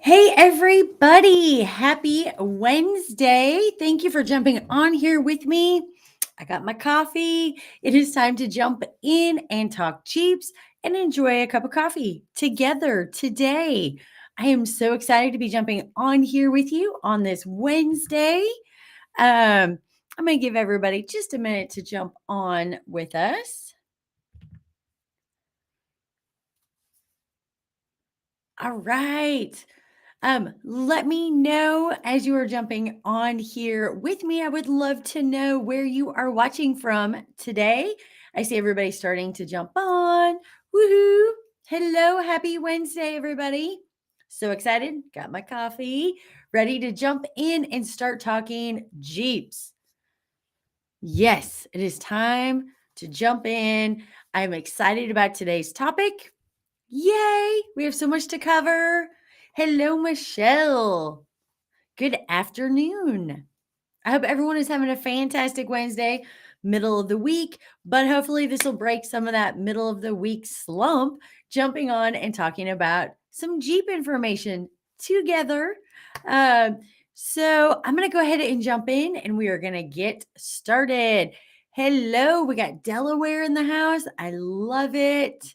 Hey, everybody. Happy Wednesday. Thank you for jumping on here with me. I got my coffee. It is time to jump in and talk Jeeps and enjoy a cup of coffee together today. I am so excited to be jumping on here with you on this Wednesday. I'm going to give everybody just a minute to jump on with us. All right. Let me know as you are jumping on here with me. I would love to know where you are watching from today. I see everybody starting to jump on. Woohoo! Hello, happy Wednesday, everybody. So excited. Got my coffee, ready to jump in and start talking Jeeps. Yes, it is time to jump in. I'm excited about today's topic. Yay! We have so much to cover. Hello, Michelle. Good afternoon. I hope everyone is having a fantastic Wednesday, middle of the week, but hopefully this will break some of that middle of the week slump, jumping on and talking about some Jeep information together. Uh, so I'm going to go ahead and jump in and we are going to get started. Hello, we got Delaware in the house. I love it.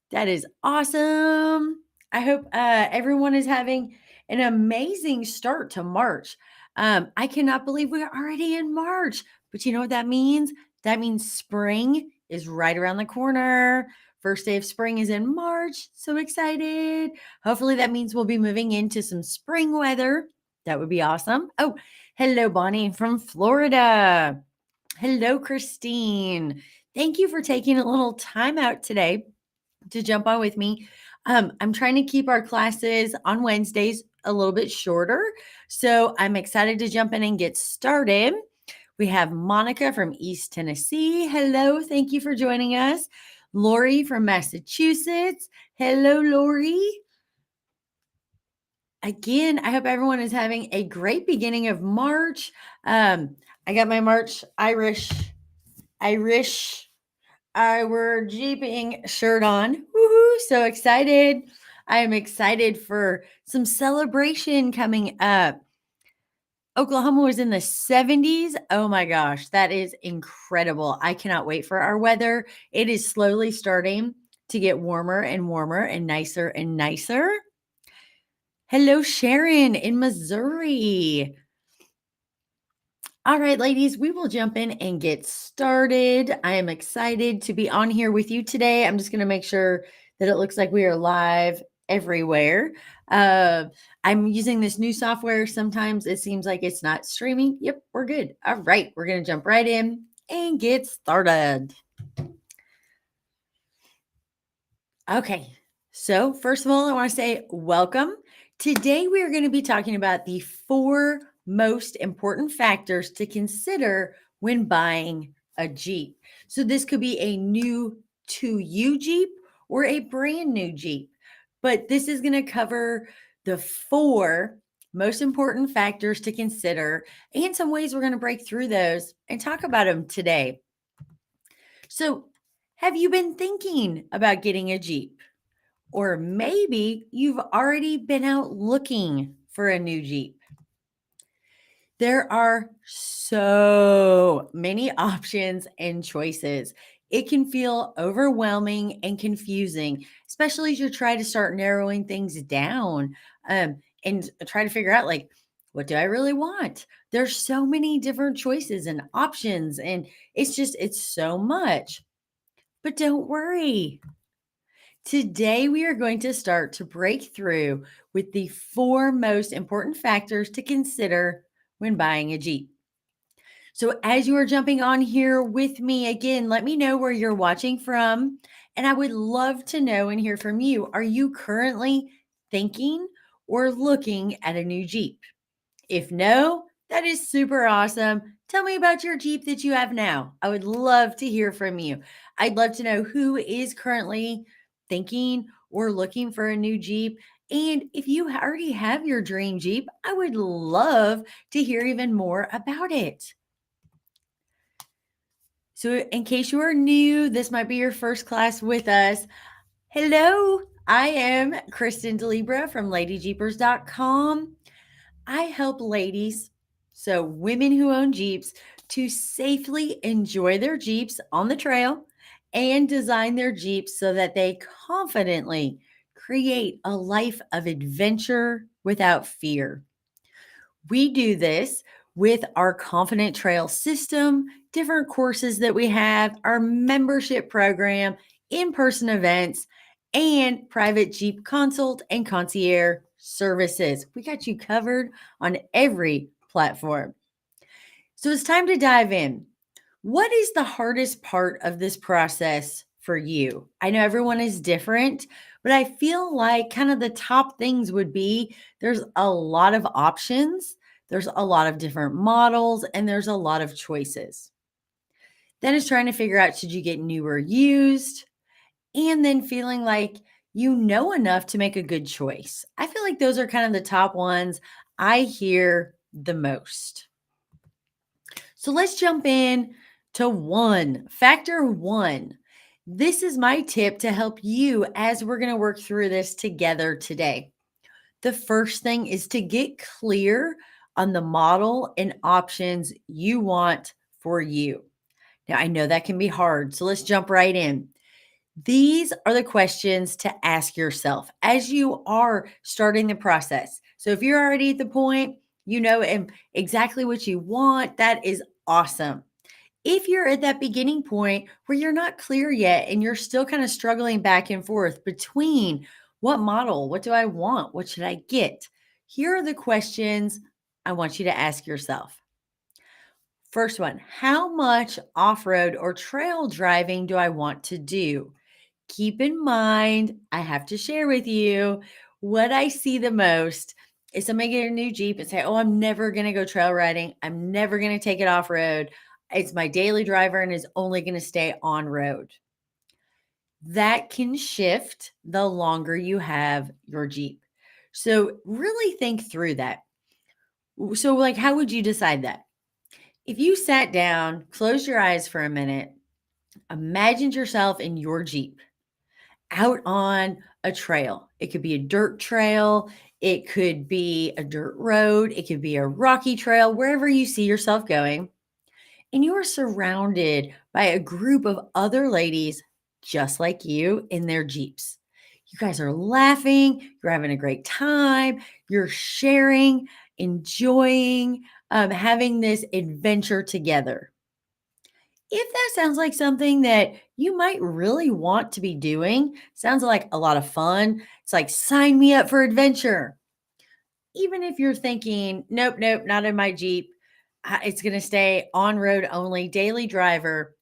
That is awesome. I hope everyone is having an amazing start to March. I cannot believe we're already in March, but you know what that means? That means spring is right around the corner. First day of spring is in March. So excited. Hopefully, that means we'll be moving into some spring weather. That would be awesome. Oh, hello, Bonnie from Florida. Hello, Christine. Thank you for taking a little time out today to jump on with me. I'm trying to keep our classes on Wednesdays a little bit shorter. So I'm excited to jump in and get started. We have Monica from East Tennessee. Hello. Thank you for joining us. Lori from Massachusetts. Hello, Lori. Again, I hope everyone is having a great beginning of March. I got my March Irish our Jeeping shirt on. Woohoo! So excited. I am excited for some celebration coming up. Oklahoma was in the 70s. Oh my gosh, that is incredible. I cannot wait for our weather. It is slowly starting to get warmer and warmer and nicer and nicer. Hello, Sharon in Missouri. All right, ladies, we will jump in and get started. I am excited to be on here with you today. I'm just going to make sure that it looks like we are live everywhere. Uh, I'm using this new software. Sometimes it seems like it's not streaming. Yep, we're good. All right, we're going to jump right in and get started. Okay, so first of all, I want to say welcome. Today, we are going to be talking about the 4 most important factors to consider when buying a Jeep. So, this could be a new to you Jeep or a brand new Jeep, but this is going to cover the 4 most important factors to consider and some ways we're going to break through those and talk about them today. So, have you been thinking about getting a Jeep? Or maybe you've already been out looking for a new Jeep. There are so many options and choices. It can feel overwhelming and confusing, especially as you try to start narrowing things down and try to figure out, like, what do I really want? There's so many different choices and options, and it's so much. But don't worry. Today, we are going to start to break through with the 4 most important factors to consider when buying a Jeep. So, as you are jumping on here with me again, let me know where you're watching from. And I would love to know and hear from you. Are you currently thinking or looking at a new Jeep? If no, that is super awesome. Tell me about your Jeep that you have now. I would love to hear from you. I'd love to know who is currently thinking or looking for a new Jeep. And if you already have your dream Jeep, I would love to hear even more about it. So, in case you are new, this might be your first class with us. Hello, I am Kristen DeLibra from LadyJeepers.com. I help ladies, so women who own Jeeps, to safely enjoy their Jeeps on the trail and design their Jeeps so that they confidently create a life of adventure without fear. We do this with our Confident Trail system, different courses that we have, our membership program, in person events, and private Jeep consult and concierge services. We got you covered on every platform. So it's time to dive in. What is the hardest part of this process for you? I know everyone is different, but I feel like kind of the top things would be there's a lot of options, there's a lot of different models, and there's a lot of choices. Then it's trying to figure out should you get new or used, and then feeling like you know enough to make a good choice. I feel like those are kind of the top ones I hear the most. So let's jump in to one. Factor one. This is my tip to help you as we're going to work through this together today. The first thing is to get clear on the model and options you want for you. Now, I know that can be hard, so let's jump right in. These are the questions to ask yourself as you are starting the process. So if you're already at the point, you know exactly what you want, that is awesome. If you're at that beginning point where you're not clear yet and you're still kind of struggling back and forth between what model, what do I want, what should I get? Here are the questions I want you to ask yourself. First one, how much off road or trail driving do I want to do? Keep in mind, I have to share with you what I see the most is somebody get a new Jeep and say, oh, I'm never going to go trail riding. I'm never going to take it off road. It's my daily driver and is only going to stay on road. That can shift the longer you have your Jeep. So really think through that. So, like, how would you decide that? If you sat down, closed your eyes for a minute, imagined yourself in your Jeep out on a trail. It could be a dirt trail, it could be a dirt road, it could be a rocky trail, wherever you see yourself going. And you are surrounded by a group of other ladies just like you in their Jeeps. You guys are laughing, you're having a great time, you're sharing, enjoying, having this adventure together. If that sounds like something that you might really want to be doing, sounds like a lot of fun. It's like, sign me up for adventure. Even if you're thinking, nope, nope, not in my Jeep. It's going to stay on road only, daily driver.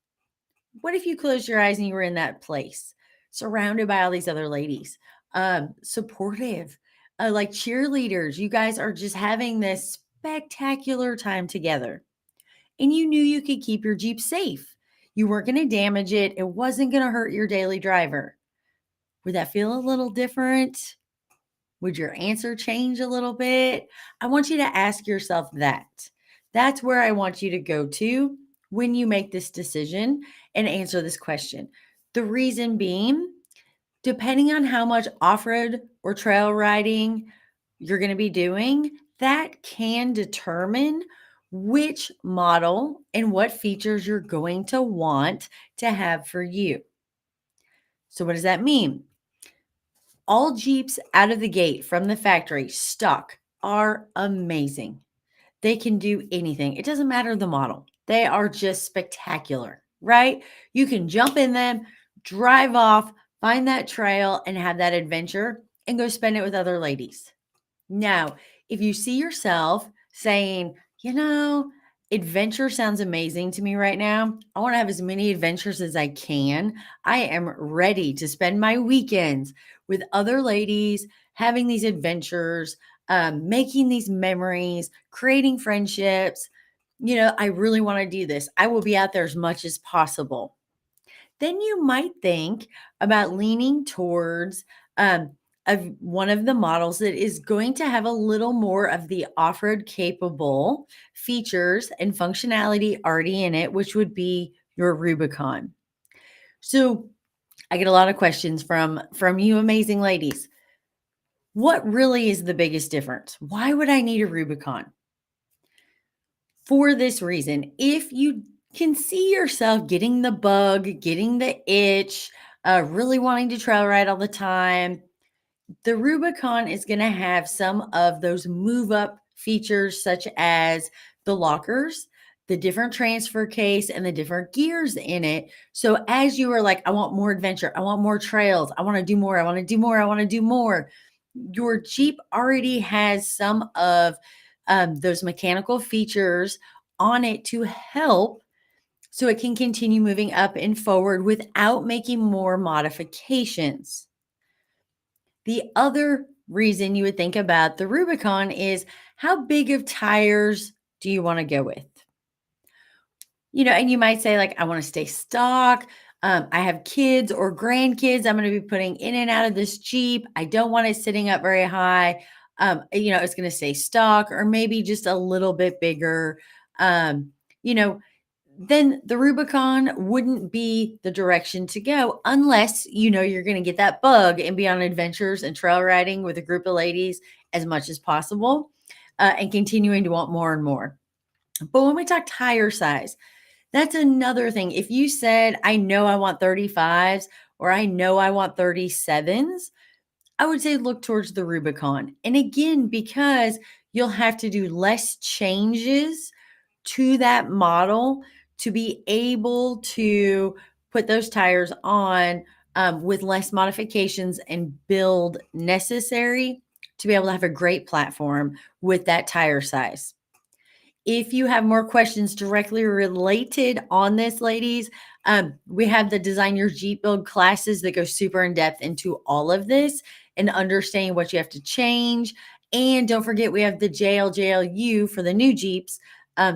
What if you closed your eyes and you were in that place, surrounded by all these other ladies, supportive, like cheerleaders? You guys are just having this spectacular time together and you knew you could keep your Jeep safe. You weren't going to damage it. It wasn't going to hurt your daily driver. Would that feel a little different? Would your answer change a little bit? I want you to ask yourself that. That's where I want you to go to when you make this decision and answer this question. The reason being, depending on how much off road or trail riding you're going to be doing, that can determine which model and what features you're going to want to have for you. So, what does that mean? All Jeeps out of the gate from the factory stock are amazing. They can do anything. It doesn't matter the model. They are just spectacular, right? You can jump in them, drive off, find that trail, and have that adventure and go spend it with other ladies. Now, if you see yourself saying, adventure sounds amazing to me right now. I want to have as many adventures as I can. I am ready to spend my weekends with other ladies, having these adventures, making these memories, creating friendships. I really want to do this. I will be out there as much as possible. Then you might think about leaning towards of one of the models that is going to have a little more of the off-road capable features and functionality already in it, which would be your Rubicon. So I get a lot of questions from you amazing ladies. What really is the biggest difference? Why would I need a Rubicon? For this reason, if you can see yourself getting the bug, getting the itch, really wanting to trail ride all the time, the Rubicon is going to have some of those move up features, such as the lockers, the different transfer case, and the different gears in it. So, as you are like, I want more adventure, I want more trails, I want to do more, I want to do more, I want to do more, your Jeep already has some of those mechanical features on it to help so it can continue moving up and forward without making more modifications. The other reason you would think about the Rubicon is how big of tires do you want to go with? And you might say, like, I want to stay stock. I have kids or grandkids I'm going to be putting in and out of this Jeep. I don't want it sitting up very high. It's going to stay stock or maybe just a little bit bigger. Um, you know, then the Rubicon wouldn't be the direction to go unless you're going to get that bug and be on adventures and trail riding with a group of ladies as much as possible, and continuing to want more and more. But when we talk tire size, that's another thing. If you said, I know I want 35s or I know I want 37s, I would say look towards the Rubicon. And again, because you'll have to do less changes to that model to be able to put those tires on with less modifications and build necessary to be able to have a great platform with that tire size. If you have more questions directly related on this, ladies, we have the Design Your Jeep Build classes that go super in depth into all of this and understanding what you have to change. And don't forget, we have the JLJLU for the new Jeeps,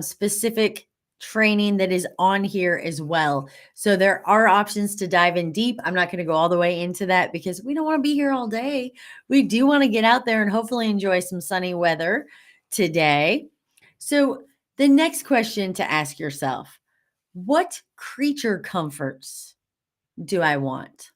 specific training that is on here as well. So there are options to dive in deep. I'm not going to go all the way into that because we don't want to be here all day. We do want to get out there and hopefully enjoy some sunny weather today. So, the next question to ask yourself: what creature comforts do I want?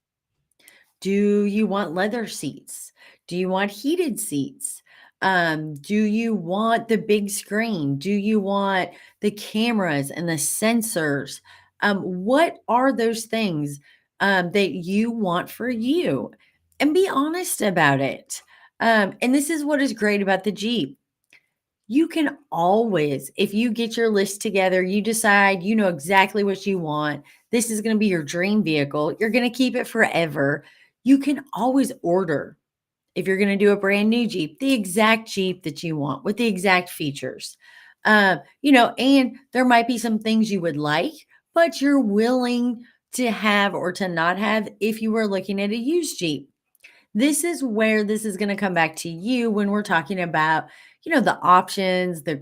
Do you want leather seats? Do you want heated seats? Do you want the big screen? Do you want the cameras and the sensors? What are those things that you want for you? And be honest about it. And this is what is great about the Jeep. You can always, if you get your list together, you decide you know exactly what you want. This is going to be your dream vehicle. You're going to keep it forever. You can always order, if you're going to do a brand new Jeep, the exact Jeep that you want with the exact features. And there might be some things you would like, but you're willing to have or to not have if you were looking at a used Jeep. This is where this is going to come back to you when we're talking about, the options, the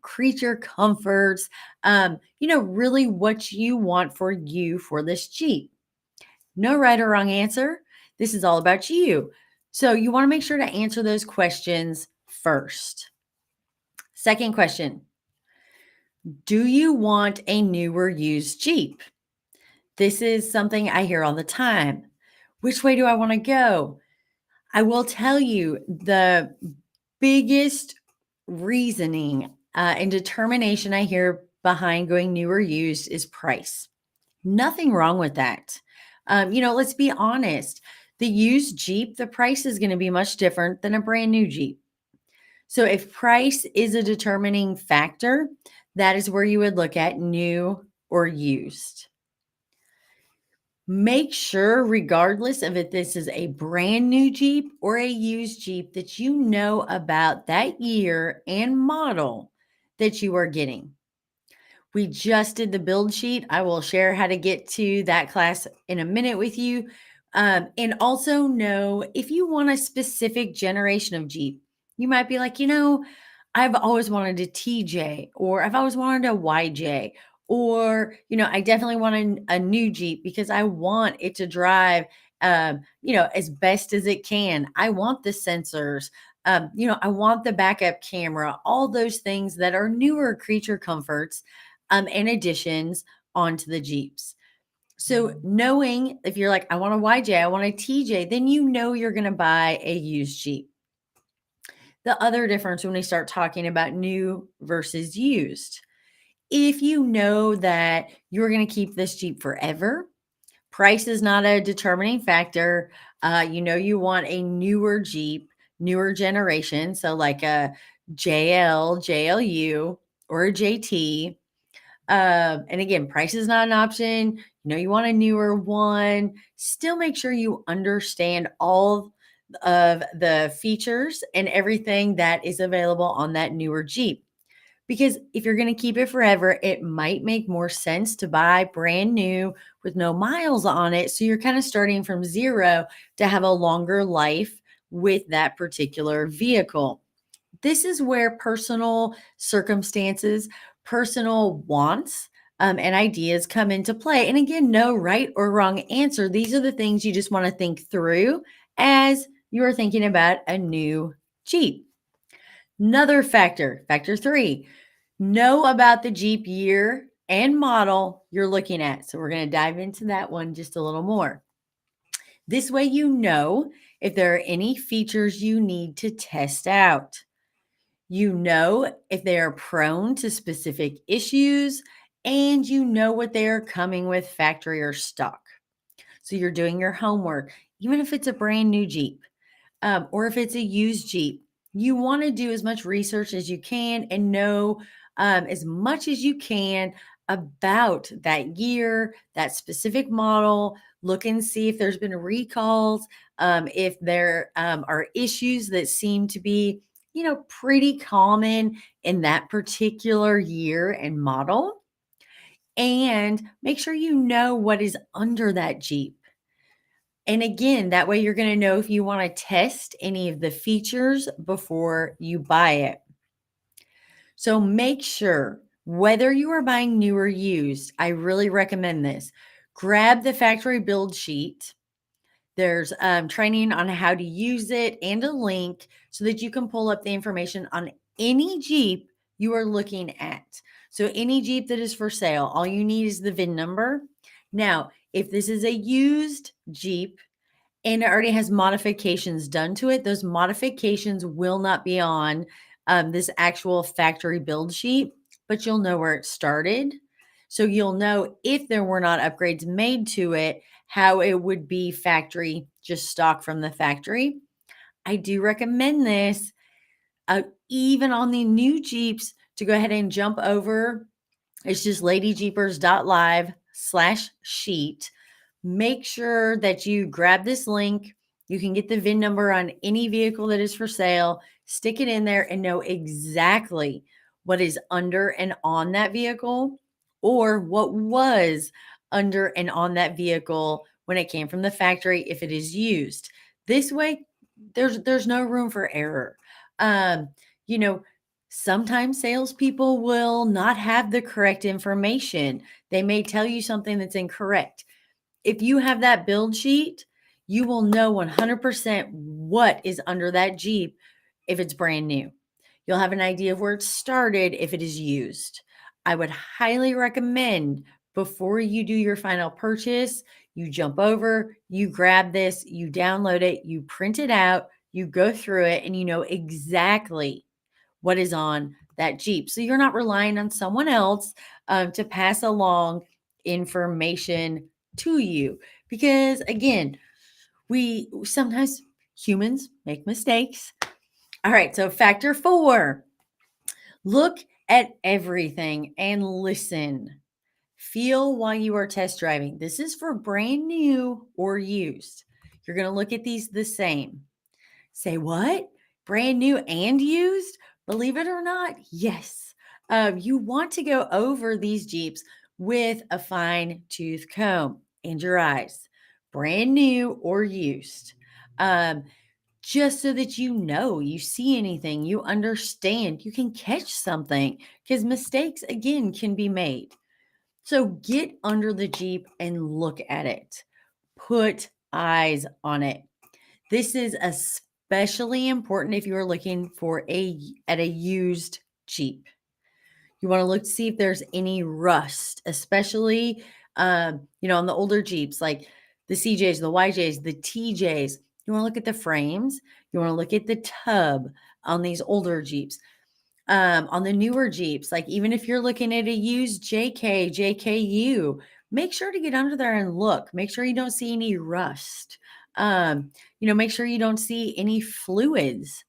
creature comforts, really what you want for you for this Jeep. No right or wrong answer. This is all about you. So you want to make sure to answer those questions first. Second question: do you want a newer used Jeep? This is something I hear all the time. Which way do I want to go? I will tell you the biggest reasoning and determination I hear behind going new or used is price. Nothing wrong with that. Let's be honest. The used Jeep, the price is going to be much different than a brand new Jeep. So if price is a determining factor, that is where you would look at new or used. Make sure, regardless of if this is a brand new Jeep or a used Jeep, that you know about that year and model that you are getting. We just did the build sheet. I will share how to get to that class in a minute with you. And also know if you want a specific generation of Jeep, you might be like, I've always wanted a TJ, or I've always wanted a YJ, or, I definitely want a new Jeep because I want it to drive, as best as it can. I want the sensors. I want the backup camera, all those things that are newer creature comforts and additions onto the Jeeps. So knowing if you're like, I want a YJ, I want a TJ, then you know you're going to buy a used Jeep. The other difference when we start talking about new versus used, if you know that you're going to keep this Jeep forever, price is not a determining factor. You know, you want a newer Jeep, newer generation. So, like a JL, JLU, or a JT. And again, price is not an option. You know, you want a newer one. Still make sure you understand all of the features and everything that is available on that newer Jeep. Because if you're going to keep it forever, it might make more sense to buy brand new with no miles on it. So you're kind of starting from zero to have a longer life with that particular vehicle. This is where personal circumstances, personal wants, and ideas come into play. And again, no right or wrong answer. These are the things you just want to think through as you are thinking about a new Jeep. Another factor, factor three, know about the Jeep year and model you're looking at. So we're going to dive into that one just a little more. This way, you know if there are any features you need to test out. You know if they are prone to specific issues, and you know what they are coming with factory or stock. So you're doing your homework, even if it's a brand new Jeep, or if it's a used Jeep. You want to do as much research as you can and know as much as you can about that year, that specific model. Look and see if there's been recalls, if there are issues that seem to be, you know, pretty common in that particular year and model. And make sure you know what is under that Jeep. And again, that way you're going to know if you want to test any of the features before you buy it. So make sure whether you are buying new or used, I really recommend this. Grab the factory build sheet. There's training on how to use it and a link so that you can pull up the information on any Jeep you are looking at. So any Jeep that is for sale, all you need is the VIN number. Now, if this is a used Jeep, and it already has modifications done to it, those modifications will not be on this actual factory build sheet, but you'll know where it started. So you'll know if there were not upgrades made to it, how it would be factory, just stock from the factory. I do recommend this, even on the new Jeeps, to go ahead and jump over. It's just ladyjeepers.live/sheet. Make sure that you grab this link. You can get the VIN number on any vehicle that is for sale, stick it in there, and know exactly what is under and on that vehicle, or what was under and on that vehicle when it came from the factory if it is used. This way, there's no room for error. Um, you know, sometimes salespeople will not have the correct information. They may tell you something that's incorrect. If you have that build sheet, you will know 100% what is under that Jeep if it's brand new. You'll have an idea of where it started if it is used. I would highly recommend before you do your final purchase, you jump over, you grab this, you download it, you print it out, you go through it, and you know exactly what is on that Jeep. So you're not relying on someone else to pass along information to you. Because again, we sometimes humans make mistakes. All right, so factor four, look at everything and listen. Feel while you are test driving. This is for brand new or used. You're going to look at these the same. Say what? Brand new and used? Believe it or not, yes. You want to go over these Jeeps with a fine tooth comb and your eyes, brand new or used. Just so that you know, you see anything, you understand, you can catch something because mistakes, again, can be made. So get under the Jeep and look at it. Put eyes on it. This is especially important if you are looking for a used Jeep. You want to look to see if there's any rust, especially On the older Jeeps, like the CJs, the YJs, the TJs, you want to look at the frames. You want to look at the tub on these older Jeeps. On the newer Jeeps, like even if you're looking at a used JK, JKU, make sure to get under there and look. Make sure you don't see any rust. Make sure you don't see any fluids.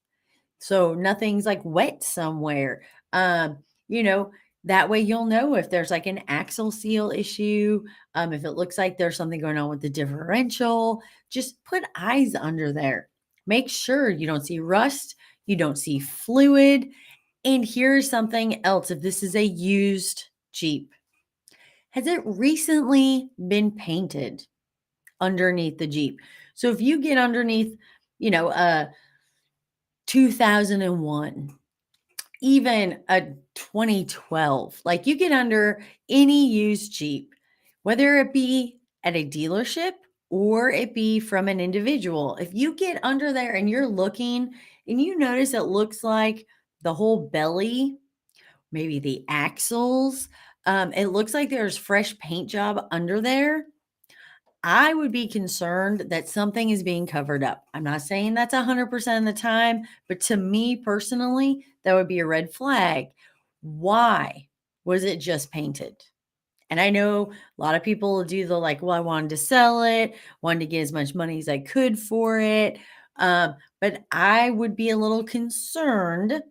So nothing's like wet somewhere. Um, you know, that way you'll know if there's like an axle seal issue, if it looks like there's something going on with the differential, just put eyes under there. Make sure you don't see rust, you don't see fluid. And here's something else if this is a used Jeep. Has it recently been painted underneath the Jeep? So if you get underneath, a 2001, even a 2012, like you get under any used Jeep, whether it be at a dealership or it be from an individual, if you get under there and you're looking and you notice it looks like the whole belly, maybe the axles, it looks like there's fresh paint job under there. I would be concerned that something is being covered up. I'm not saying that's 100% of the time, but to me personally, that would be a red flag. Why was it just painted? And I know a lot of people do the like, well, I wanted to sell it, wanted to get as much money as I could for it. But I would be a little concerned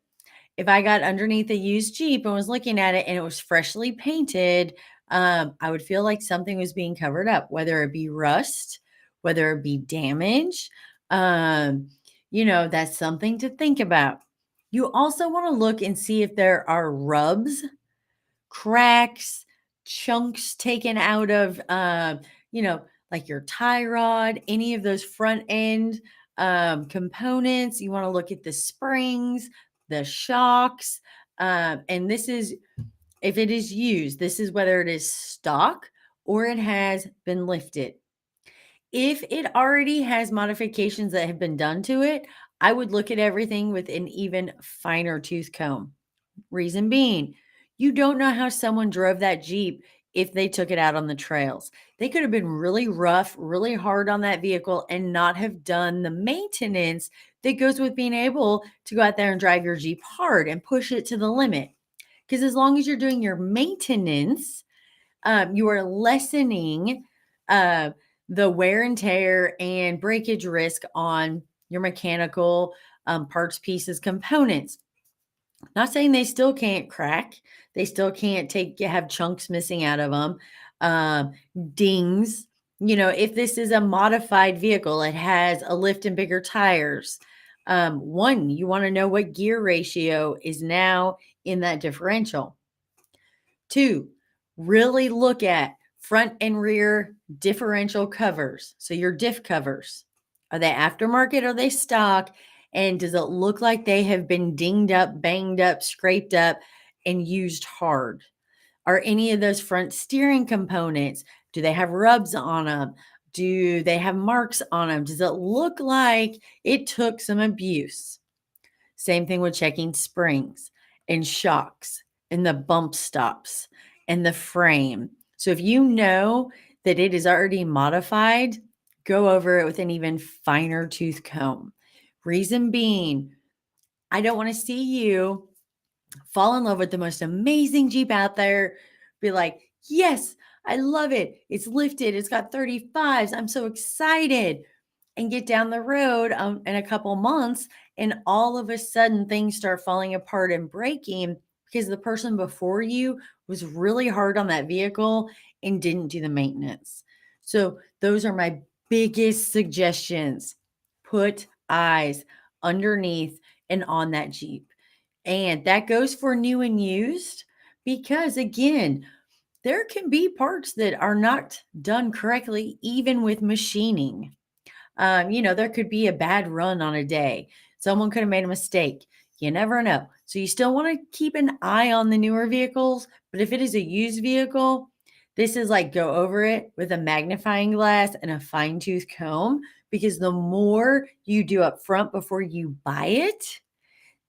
if I got underneath a used Jeep and was looking at it and it was freshly painted. I would feel like something was being covered up, whether it be rust, whether it be damage. That's something to think about. You also want to look and see if there are rubs, cracks, chunks taken out of, like your tie rod, any of those front end components. You want to look at the springs, the shocks. And this is, if it is used, this is whether it is stock or it has been lifted. If it already has modifications that have been done to it, I would look at everything with an even finer tooth comb. Reason being, you don't know how someone drove that Jeep if they took it out on the trails. They could have been really rough, really hard on that vehicle and not have done the maintenance that goes with being able to go out there and drive your Jeep hard and push it to the limit. Because as long as you're doing your maintenance, you are lessening uh, the wear and tear and breakage risk on your mechanical parts, pieces, components. Not saying they still can't crack. They still can't have chunks missing out of them. Um, Dings. If this is a modified vehicle, it has a lift and bigger tires. One, you want to know what gear ratio is now in that differential. Two, really look at front and rear differential covers. So your diff covers. Are they aftermarket? Are they stock? And does it look like they have been dinged up, banged up, scraped up, and used hard? Are any of those front steering components, do they have rubs on them? Do they have marks on them? Does it look like it took some abuse? Same thing with checking springs and shocks and the bump stops and the frame. So if you know that it is already modified, go over it with an even finer tooth comb. Reason being, I don't want to see you fall in love with the most amazing Jeep out there. Be like, yes, I love it. It's lifted. It's got 35s. I'm so excited. And get down the road in a couple months, and all of a sudden things start falling apart and breaking because the person before you was really hard on that vehicle and didn't do the maintenance. So those are my biggest suggestions. Put eyes underneath and on that Jeep. And that goes for new and used because, again, there can be parts that are not done correctly, even with machining. There could be a bad run on a day. Someone could have made a mistake. You never know. So you still want to keep an eye on the newer vehicles. But if it is a used vehicle, this is like go over it with a magnifying glass and a fine tooth comb because the more you do up front before you buy it,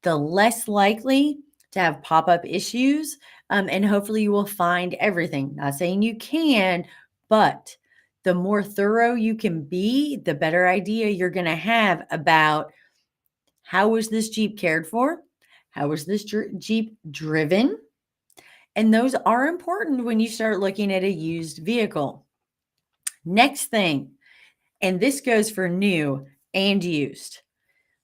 the less likely to have pop-up issues, and hopefully you will find everything. Not saying you can, but the more thorough you can be, the better idea you're gonna have about how was this Jeep cared for? How was this Jeep driven? And those are important when you start looking at a used vehicle. Next thing, and this goes for new and used,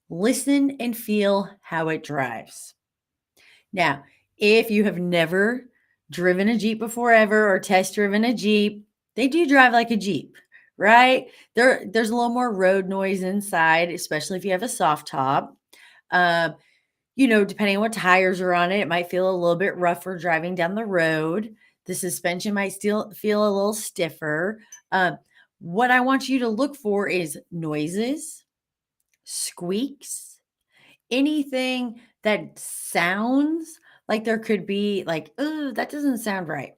listen and feel how it drives. Now, if you have never driven a Jeep before ever or test driven a Jeep, they do drive like a Jeep, right? There's a little more road noise inside, especially if you have a soft top. Uh, depending on what tires are on it, it might feel a little bit rougher driving down the road. The suspension might still feel a little stiffer. What I want you to look for is noises, squeaks, anything that sounds like there could be like, oh, that doesn't sound right.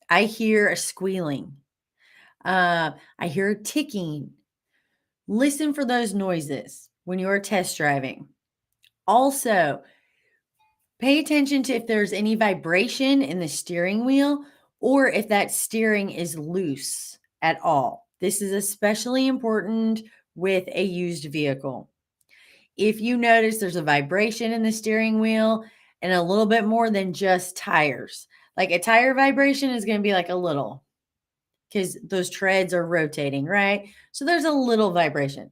I hear a squealing. I hear a ticking. Listen for those noises when you're test driving. Also, pay attention to if there's any vibration in the steering wheel or if that steering is loose at all. This is especially important with a used vehicle. If you notice there's a vibration in the steering wheel and a little bit more than just tires, like a tire vibration is going to be like a little because those treads are rotating, right? So there's a little vibration,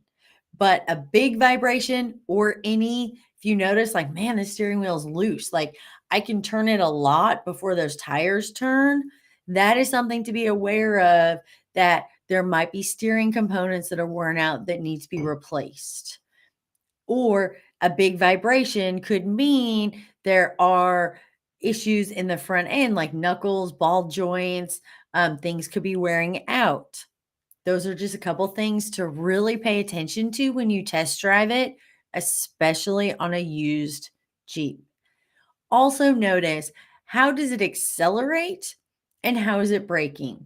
but a big vibration or if you notice, like, man, the steering wheel is loose, like I can turn it a lot before those tires turn. That is something to be aware of, that there might be steering components that are worn out that need to be replaced. Or a big vibration could mean there are issues in the front end, like knuckles, ball joints, things could be wearing out. Those are just a couple things to really pay attention to when you test drive it, especially on a used Jeep. Also notice, how does it accelerate and how is it braking?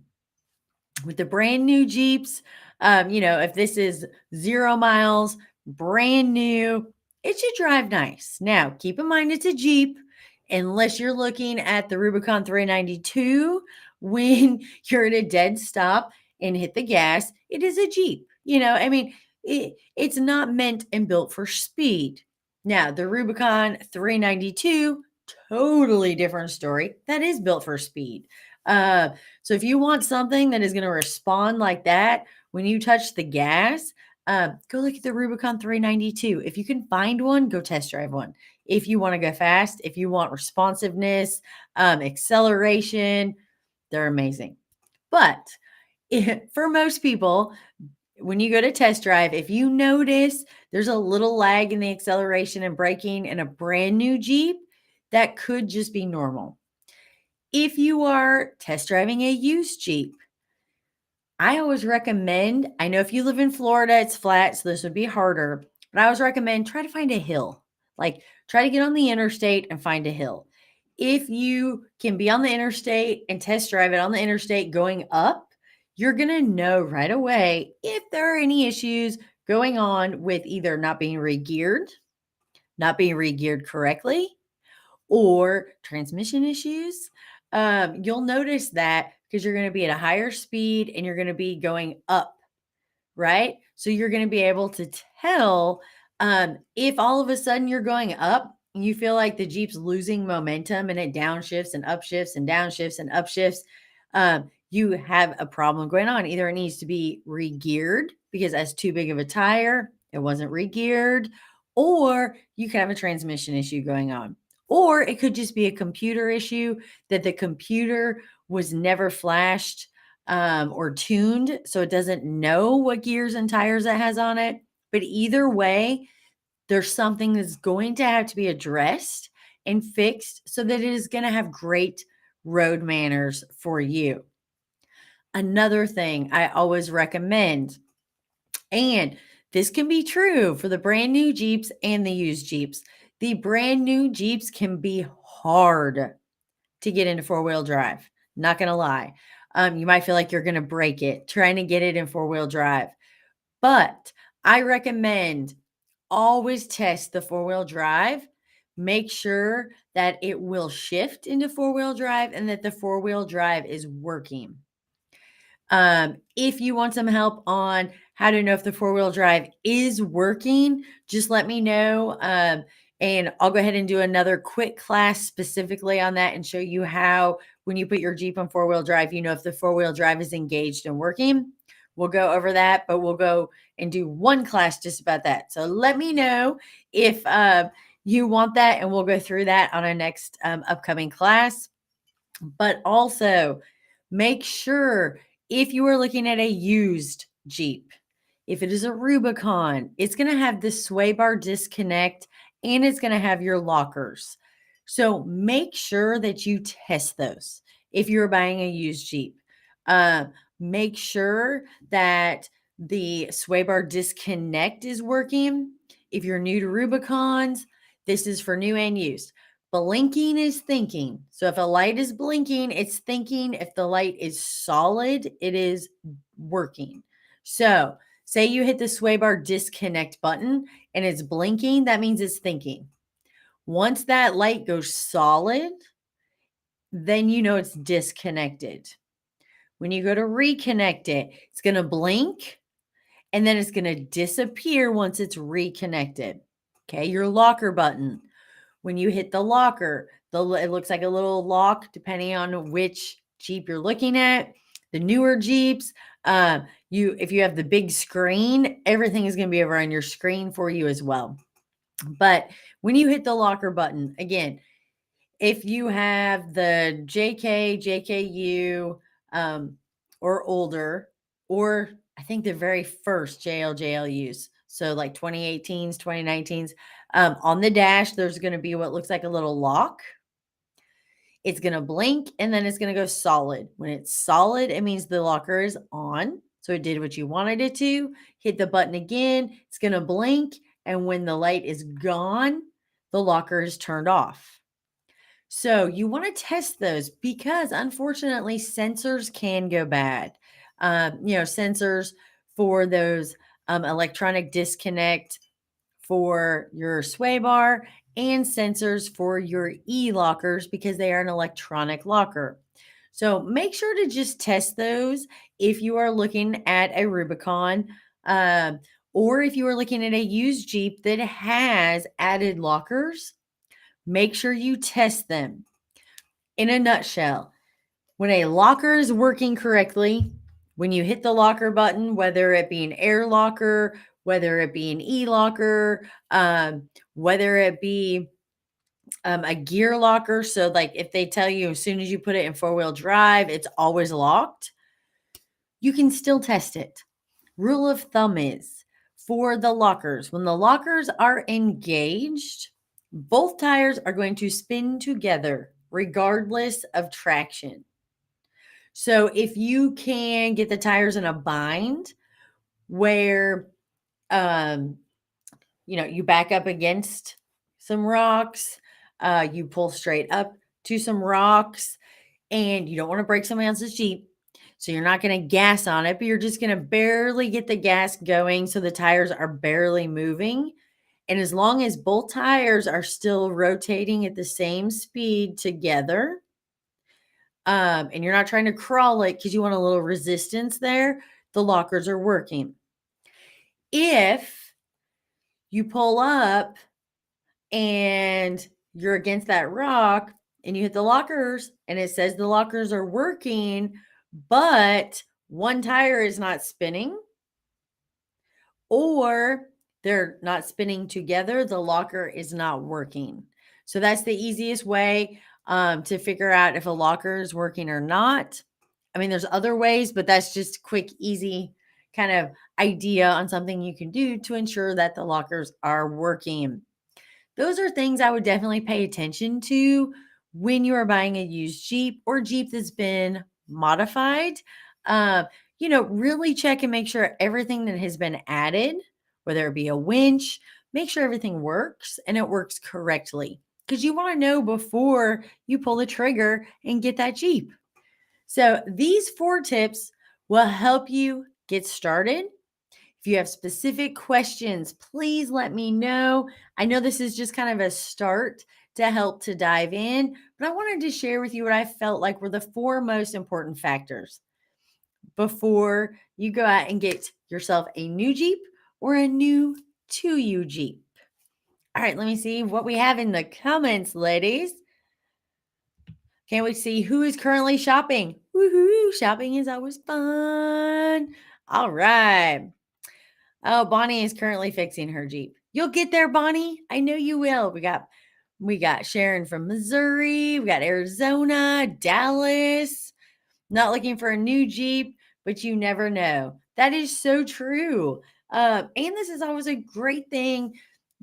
With the brand new Jeeps, if this is 0 miles, brand new, it should drive nice. Now, keep in mind it's a Jeep, unless you're looking at the Rubicon 392 when you're at a dead stop and hit the gas, it is a Jeep. It's not meant and built for speed. Now, the Rubicon 392, totally different story. That is built for speed. Uh, so if you want something that is going to respond like that when you touch the gas, go look at the Rubicon 392. If you can find one, go test drive one. If you want to go fast, if you want responsiveness, acceleration, they're amazing. But for most people, when you go to test drive, if you notice there's a little lag in the acceleration and braking in a brand new Jeep, that could just be normal. If you are test driving a used Jeep, I always recommend, I know if you live in Florida, it's flat, so this would be harder, but I always recommend try to find a hill. Like, try to get on the interstate and find a hill. If you can be on the interstate and test drive it on the interstate going up, you're going to know right away if there are any issues going on with either not being regeared, not being regeared correctly, or transmission issues. You'll notice that because you're going to be at a higher speed and you're going to be going up, right? So you're going to be able to tell if all of a sudden you're going up and you feel like the Jeep's losing momentum and it downshifts and upshifts and downshifts and upshifts. You have a problem going on. Either it needs to be regeared because that's too big of a tire, it wasn't regeared, or you could have a transmission issue going on. Or it could just be a computer issue, that the computer was never flashed or tuned, so it doesn't know what gears and tires it has on it. But either way, there's something that's going to have to be addressed and fixed so that it is going to have great road manners for you. Another thing I always recommend, and this can be true for the brand new Jeeps and the used Jeeps. The brand new Jeeps can be hard to get into four-wheel drive. Not going to lie. You might feel like you're going to break it trying to get it in four-wheel drive. But I recommend always test the four-wheel drive. make sure that it will shift into four-wheel drive and that the four-wheel drive is working. If you want some help on how to know if the four-wheel drive is working, just let me know. And I'll go ahead and do another quick class specifically on that and show you how, when you put your Jeep on four-wheel drive, you know if the four-wheel drive is engaged and working. We'll go over that, but we'll go and do one class just about that. So let me know if you want that, and we'll go through that on our next upcoming class. But also, make sure, if you are looking at a used Jeep, if it is a Rubicon, it's going to have the sway bar disconnect and it's going to have your lockers. So make sure that you test those if you're buying a used Jeep. Uh, Make sure that the sway bar disconnect is working. If you're new to Rubicons, this is for new and used. Blinking is thinking. So if a light is blinking, it's thinking. If the light is solid, it is working. So say you hit the sway bar disconnect button and it's blinking, that means it's thinking. Once that light goes solid, then you know it's disconnected. When you go to reconnect it, it's going to blink and then it's going to disappear once it's reconnected. Okay, your locker button. When you hit the locker, it looks like a little lock depending on which Jeep you're looking at. The newer Jeeps, if you have the big screen, everything is going to be over on your screen for you as well. But when you hit the locker button, again, if you have the JK, JKU, or older, or I think the very first JLJLUs, so like 2018s, 2019s, on the dash, there's going to be what looks like a little lock. It's going to blink and then it's going to go solid. When it's solid, it means the locker is on. So it did what you wanted it to. Hit the button again, it's going to blink. And when the light is gone, the locker is turned off. So you want to test those because unfortunately sensors can go bad. Sensors for those electronic disconnect for your sway bar and sensors for your e-lockers because they are an electronic locker. So make sure to just test those if you are looking at a Rubicon, or if you are looking at a used Jeep that has added lockers. Make sure you test them. In a nutshell, when a locker is working correctly, when you hit the locker button, whether it be an air locker, whether it be an e-locker, whether it be a gear locker. So like if they tell you as soon as you put it in four-wheel drive, it's always locked, you can still test it. Rule of thumb is, for the lockers, when the lockers are engaged, both tires are going to spin together regardless of traction. So if you can get the tires in a bind where you back up against some rocks, you pull straight up to some rocks, and you don't want to break somebody else's Jeep. So you're not going to gas on it, but you're just going to barely get the gas going so the tires are barely moving. And as long as both tires are still rotating at the same speed together, and you're not trying to crawl it because you want a little resistance there, the lockers are working. If you pull up and you're against that rock and you hit the lockers and it says the lockers are working, but one tire is not spinning or they're not spinning together, the locker is not working. So that's the easiest way to figure out if a locker is working or not. I mean, there's other ways, but that's just quick, easy kind of idea on something you can do to ensure that the lockers are working. Those are things I would definitely pay attention to when you are buying a used Jeep or Jeep that's been modified. Really check and make sure everything that has been added, whether it be a winch, make sure everything works and it works correctly, because you want to know before you pull the trigger and get that Jeep. So these 4 tips will help you get started. If you have specific questions, please let me know. I know this is just kind of a start to help to dive in, but I wanted to share with you what I felt like were the four most important factors before you go out and get yourself a new Jeep or a new to you Jeep. All right, let me see what we have in the comments, ladies. Can't wait to see who is currently shopping. Woohoo! Shopping is always fun. All right. Oh, Bonnie is currently fixing her Jeep. You'll get there, Bonnie. I know you will. We got Sharon from Missouri. We got Arizona, Dallas. Not looking for a new Jeep, but you never know. That is so true. And this is always a great thing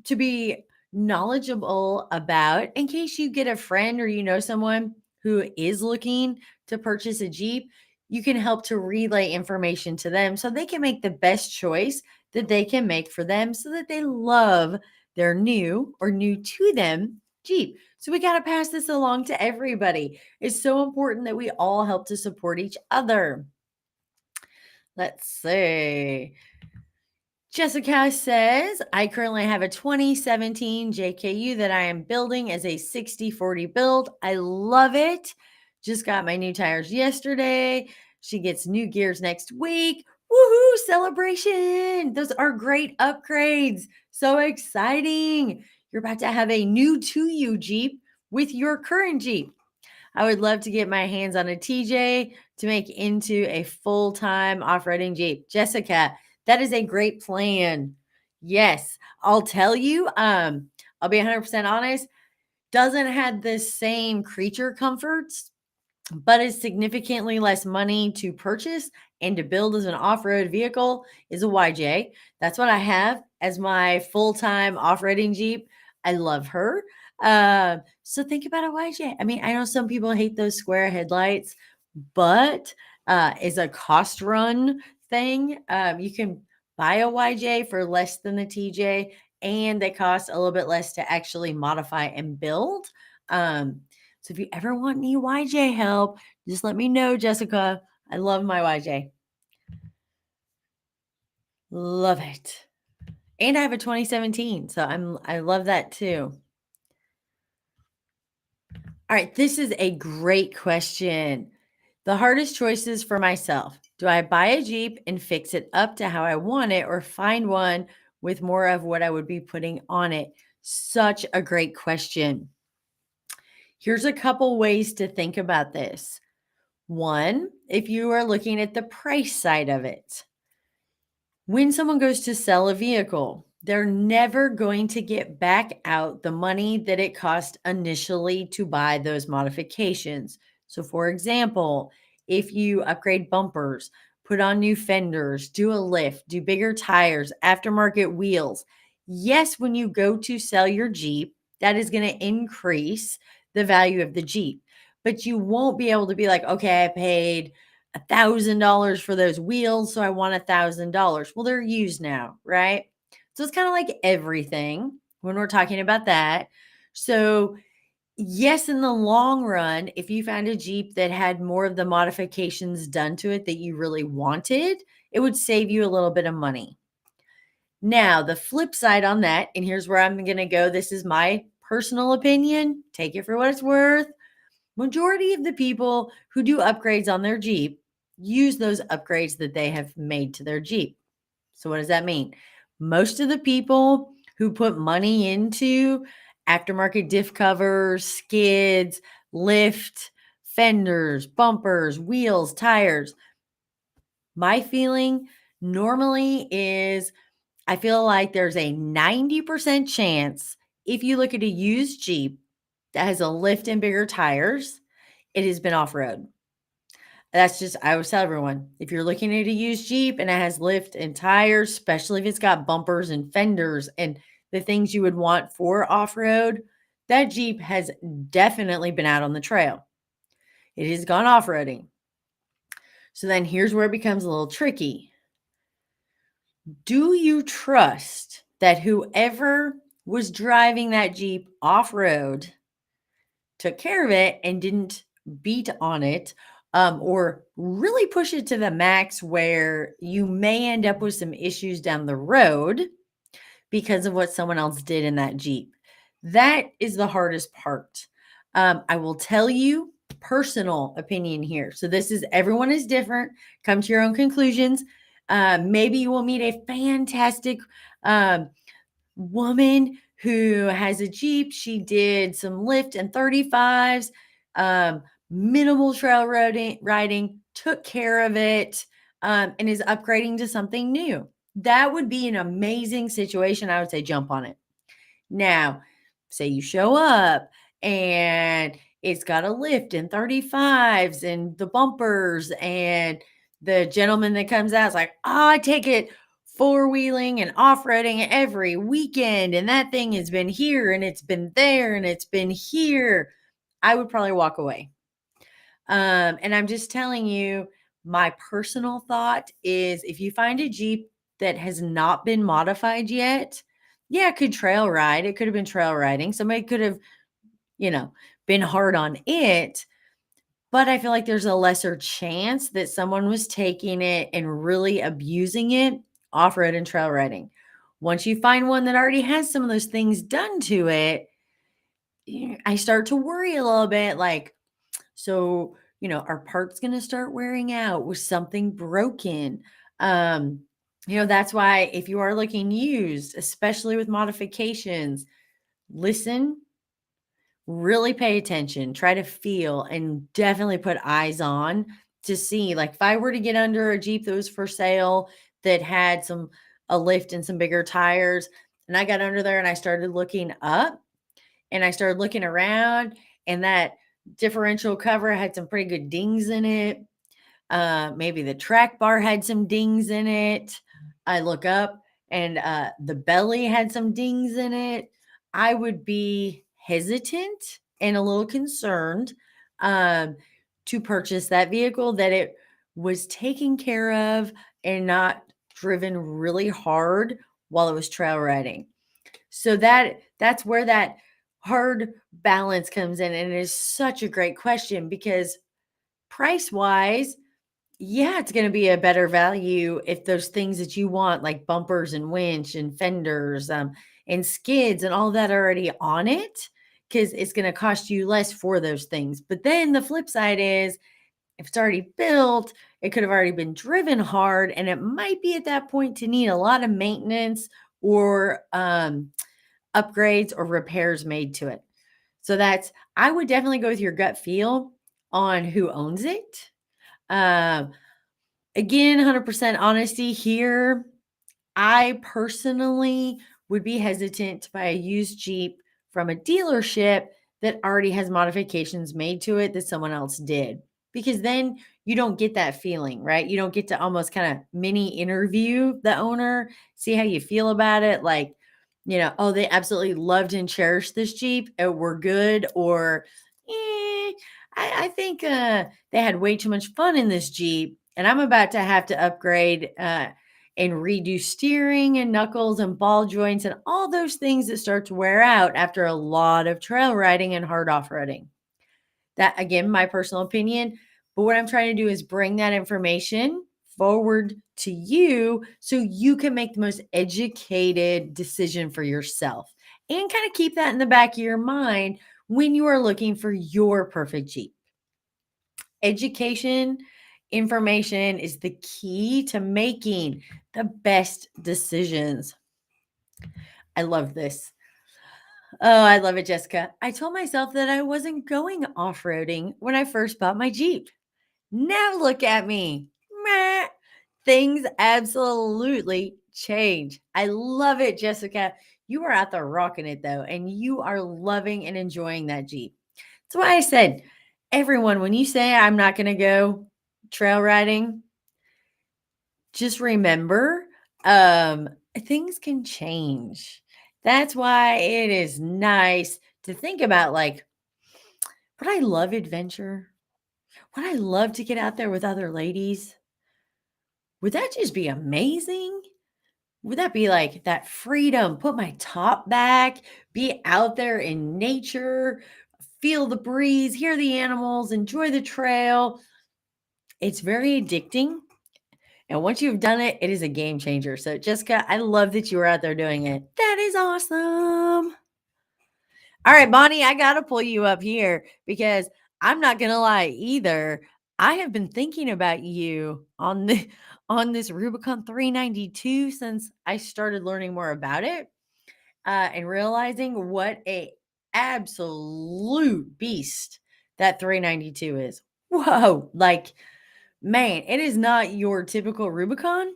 to be knowledgeable about in case you get a friend or you know someone who is looking to purchase a Jeep. You can help to relay information to them so they can make the best choice that they can make for them so that they love their new or new to them Jeep. So we got to pass this along to everybody. It's so important that we all help to support each other. Let's see. Jessica says, I currently have a 2017 JKU that I am building as a 60/40 build. I love it. Just got my new tires yesterday. She gets new gears next week. Woohoo, celebration. Those are great upgrades. So exciting. You're about to have a new to you Jeep with your current Jeep. I would love to get my hands on a TJ to make into a full-time off-roading Jeep. Jessica, that is a great plan. Yes, I'll tell you, I'll be 100% honest, doesn't have the same creature comforts, but is significantly less money to purchase and to build as an off-road vehicle is a YJ. That's what I have as my full-time off-roading Jeep. I love her. So think about a YJ. I mean, I know some people hate those square headlights, but is a cost run thing. You can buy a YJ for less than the TJ, and they cost a little bit less to actually modify and build. So if you ever want any YJ help, just let me know, Jessica. I love my YJ. Love it. And I have a 2017, so I love that too. All right, this is a great question. The hardest choices for myself. Do I buy a Jeep and fix it up to how I want it or find one with more of what I would be putting on it? Such a great question. Here's a couple ways to think about this. One, if you are looking at the price side of it, when someone goes to sell a vehicle, they're never going to get back out the money that it cost initially to buy those modifications. So, for example, if you upgrade bumpers, put on new fenders, do a lift, do bigger tires, aftermarket wheels, yes, when you go to sell your Jeep, that is going to increase the value of the Jeep. But you won't be able to be like, okay, I paid $1,000 for those wheels, so I want $1,000. Well, they're used now, right? So it's kind of like everything when we're talking about that. So, yes, in the long run, if you found a Jeep that had more of the modifications done to it that you really wanted, it would save you a little bit of money. Now, the flip side on that, and here's where I'm going to go. This is my personal opinion. Take it for what it's worth. Majority of the people who do upgrades on their Jeep use those upgrades that they have made to their Jeep. So what does that mean? Most of the people who put money into aftermarket diff covers, skids, lift, fenders, bumpers, wheels, tires, my feeling normally is I feel like there's a 90% chance if you look at a used Jeep that has a lift and bigger tires, it has been off-road. That's just I always tell everyone, if you're looking at a used Jeep and it has lift and tires, especially if it's got bumpers and fenders and the things you would want for off-road, that Jeep has definitely been out on the trail. It has gone off-roading. So then here's where it becomes a little tricky. Do you trust that whoever was driving that Jeep off-road took care of it and didn't beat on it? or really push it to the max where you may end up with some issues down the road because of what someone else did in that Jeep. That is the hardest part. I will tell you personal opinion here. So this is everyone is different. Come to your own conclusions. Maybe you will meet a fantastic um, woman who has a Jeep. She did some lift and 35s, um, minimal trail riding, took care of it, and is upgrading to something new. That would be an amazing situation. I would say jump on it. Now, say you show up and it's got a lift and 35s and the bumpers, and the gentleman that comes out is like, oh, I take it four-wheeling and off-roading every weekend, and that thing has been here and it's been there and it's been here. I would probably walk away. And I'm just telling you, my personal thought is if you find a Jeep that has not been modified yet, yeah, it could trail ride. It could have been trail riding. Somebody could have, you know, been hard on it. But I feel like there's a lesser chance that someone was taking it and really abusing it off road and trail riding. Once you find one that already has some of those things done to it, I start to worry a little bit like, so, are parts going to start wearing out? Was something broken? Um, that's why if you are looking used, especially with modifications, listen, really pay attention, try to feel, and definitely put eyes on to see. Like if I were to get under a Jeep that was for sale that had a lift and some bigger tires, and I got under there and I started looking up and I started looking around, and that differential cover had some pretty good dings in it. Maybe the track bar had some dings in it. I look up and the belly had some dings in it. I would be hesitant and a little concerned um, to purchase that vehicle, that it was taken care of and not driven really hard while it was trail riding. So that's where that hard balance comes in, and it is such a great question because price wise, yeah, it's gonna be a better value if those things that you want, like bumpers and winch and fenders, and skids and all that are already on it, because it's gonna cost you less for those things. But then the flip side is if it's already built, it could have already been driven hard, and it might be at that point to need a lot of maintenance or upgrades or repairs made to it. So I would definitely go with your gut feel on who owns it. Um, Again, 100% honesty here. I personally would be hesitant to buy a used Jeep from a dealership that already has modifications made to it that someone else did, because then you don't get that feeling, right? You don't get to almost kind of mini interview the owner, see how you feel about it. Like, oh, they absolutely loved and cherished this Jeep. We're good. Or, I think they had way too much fun in this Jeep, and I'm about to have to upgrade and redo steering and knuckles and ball joints and all those things that start to wear out after a lot of trail riding and hard off-roading. That, again, my personal opinion. But what I'm trying to do is bring that information forward to you so you can make the most educated decision for yourself, and kind of keep that in the back of your mind when you are looking for your perfect Jeep. Education, information is the key to making the best decisions. I love this. Oh, I love it, Jessica. I told myself that I wasn't going off roading when I first bought my Jeep. Now look at me. Meh. Things absolutely change. I love it, Jessica. You are out there rocking it though, and you are loving and enjoying that Jeep. That's why I said, everyone, when you say I'm not going to go trail riding, just remember, things can change. That's why it is nice to think about, like, would I love adventure? Would I love to get out there with other ladies? Would that just be amazing? Would that be like that freedom? Put my top back, be out there in nature, feel the breeze, hear the animals, enjoy the trail. It's very addicting. And once you've done it, it is a game changer. So, Jessica, I love that you were out there doing it. That is awesome. All right, Bonnie, I got to pull you up here because I'm not going to lie either. I have been thinking about you on the on this Rubicon 392 since I started learning more about it, and realizing what a absolute beast that 392 is. Whoa, like man, it is not your typical Rubicon.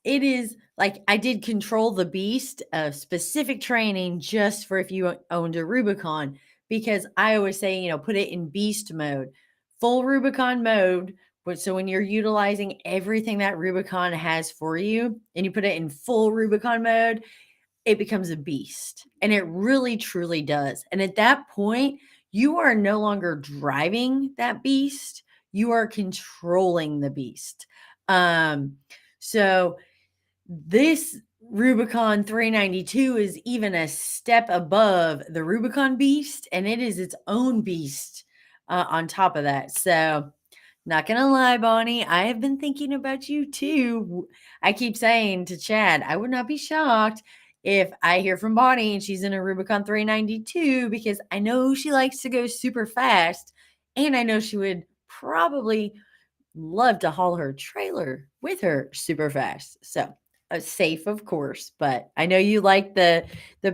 It is like I did Control the Beast, specific training just for if you owned a Rubicon, because I always say, put it in beast mode, full Rubicon mode. But so when you're utilizing everything that Rubicon has for you and you put it in full Rubicon mode, it becomes a beast. And it really truly does. And at that point, you are no longer driving that beast, you are controlling the beast. So this Rubicon 392 is even a step above the Rubicon Beast, and it is its own beast on top of that. So, not gonna lie, Bonnie, I have been thinking about you too. I keep saying to Chad, I would not be shocked if I hear from Bonnie and she's in a Rubicon 392 because I know she likes to go super fast, and I know she would probably love to haul her trailer with her super fast. So, safe, of course, but I know you like the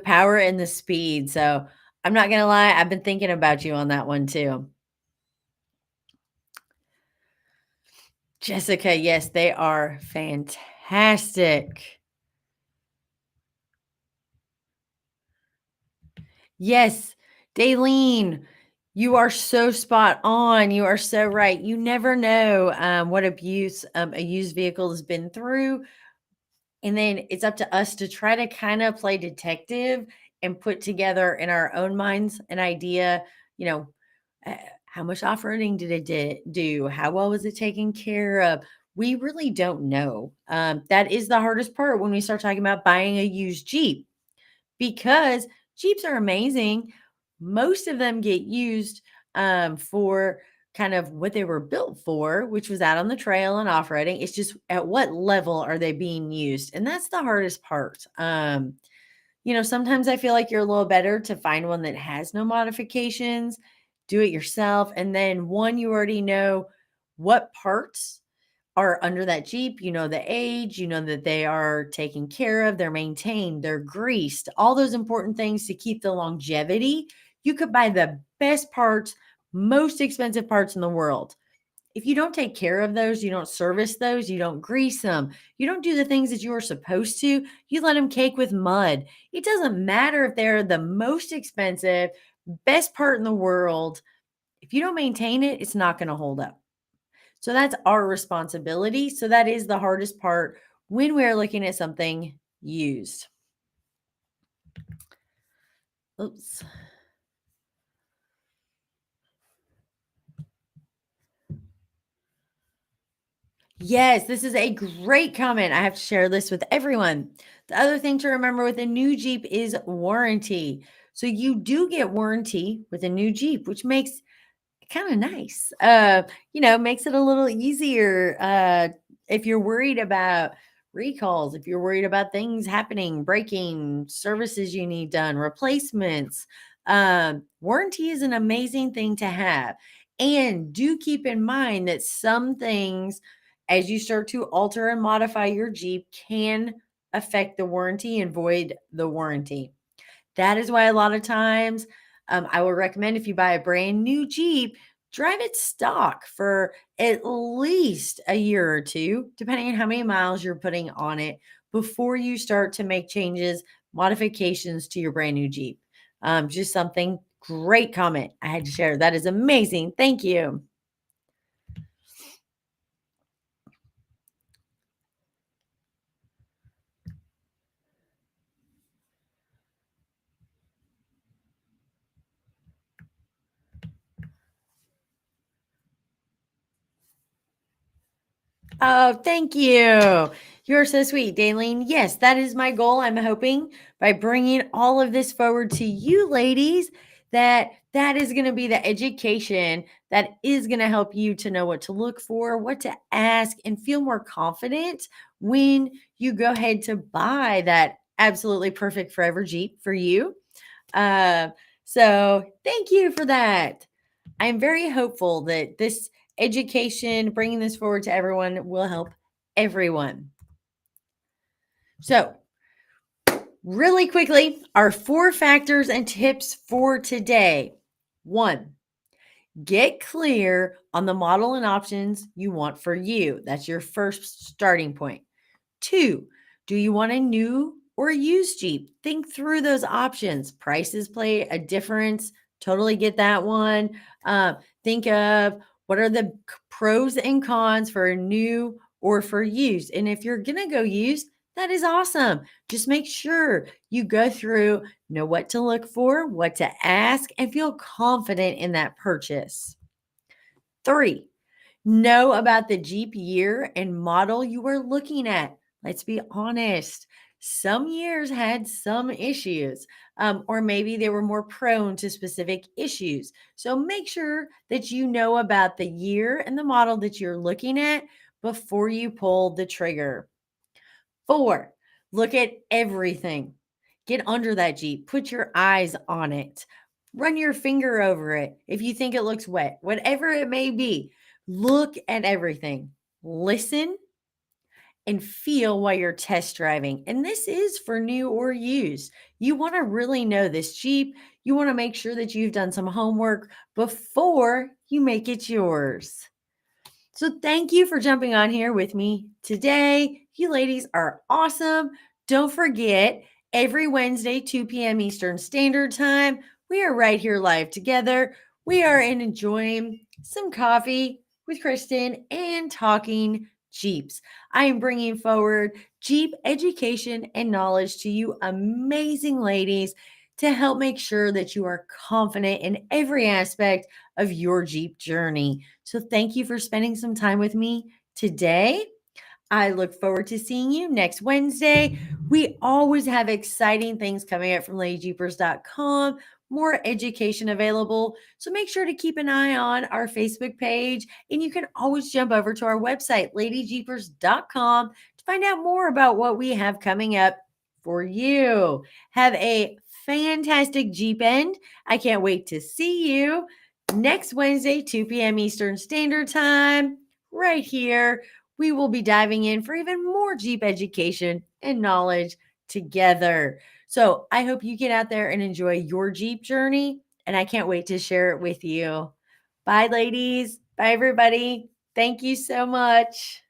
power and the speed. So, I'm not gonna lie, I've been thinking about you on that one too. Jessica, yes, they are fantastic. Yes, Daleen, you are so spot on. You are so right. You never know what abuse a used vehicle has been through. And then it's up to us to try to kind of play detective and put together in our own minds an idea, you know, how much off-roading did it do? How well was it taken care of? We really don't know. That is the hardest part when we start talking about buying a used Jeep because Jeeps are amazing. Most of them get used for kind of what they were built for, which was out on the trail and off-roading. It's just at what level are they being used? And that's the hardest part. Sometimes I feel like you're a little better to find one that has no modifications, do it yourself, and then one you already know what parts are under that Jeep, the age, that they are taken care of, they're maintained, they're greased, all those important things to keep the longevity. You could buy the best parts, most expensive parts in the world. If you don't take care of those, you don't service those, you don't grease them, you don't do the things that you are supposed to, you let them cake with mud. It doesn't matter if they're the most expensive, best part in the world. If you don't maintain it, it's not going to hold up. So that's our responsibility. So that is the hardest part when we're looking at something used. Oops. Yes, this is a great comment. I have to share this with everyone. The other thing to remember with a new Jeep is warranty. So you do get warranty with a new Jeep, which makes kind of nice. Makes it a little easier if you're worried about recalls, if you're worried about things happening, breaking, services you need done, replacements. Warranty is an amazing thing to have. And do keep in mind that some things, as you start to alter and modify your Jeep, can affect the warranty and void the warranty. That is why a lot of times I will recommend if you buy a brand new Jeep, drive it stock for at least a year or two, depending on how many miles you're putting on it, before you start to make changes, modifications to your brand new Jeep. Just something great comment I had to share. That is amazing. Thank you. Oh, thank you. You're so sweet, Daleen. Yes, that is my goal. I'm hoping by bringing all of this forward to you ladies that is going to be the education that is going to help you to know what to look for, what to ask, and feel more confident when you go ahead to buy that absolutely perfect forever Jeep for you. Uh, so thank you for that. I'm very hopeful that this education, bringing this forward to everyone, will help everyone. So, really quickly, our 4 factors and tips for today. 1, get clear on the model and options you want for you. That's your first starting point. 2, do you want a new or a used Jeep? Think through those options. Prices play a difference. Totally get that one. Think of what are the pros and cons for a new or for used. And if you're going to go used, that is awesome. Just make sure you go through, know what to look for, what to ask, and feel confident in that purchase. 3, know about the Jeep year and model you are looking at. Let's be honest. Some years had some issues, or maybe they were more prone to specific issues. So make sure that you know about the year and the model that you're looking at before you pull the trigger. 4, look at everything. Get under that Jeep, put your eyes on it, run your finger over it. If you think it looks wet, whatever it may be, look at everything. Listen and feel while you're test driving. And this is for new or used. You want to really know this Jeep. You want to make sure that you've done some homework before you make it yours. So thank you for jumping on here with me today. You ladies are awesome. Don't forget, every Wednesday, 2 p.m. Eastern Standard Time, we are right here live together. We are enjoying some coffee with Kristen and talking Jeeps. I am bringing forward Jeep education and knowledge to you amazing ladies to help make sure that you are confident in every aspect of your Jeep journey. So thank you for spending some time with me today. I look forward to seeing you next Wednesday. We always have exciting things coming up from ladyjeepers.com, more education available. So make sure to keep an eye on our Facebook page, and you can always jump over to our website, ladyjeepers.com, to find out more about what we have coming up for you. Have a fantastic Jeep end. I can't wait to see you next Wednesday, 2 p.m. Eastern Standard Time, right here. We will be diving in for even more Jeep education and knowledge together. So I hope you get out there and enjoy your Jeep journey, and I can't wait to share it with you. Bye, ladies. Bye, everybody. Thank you so much.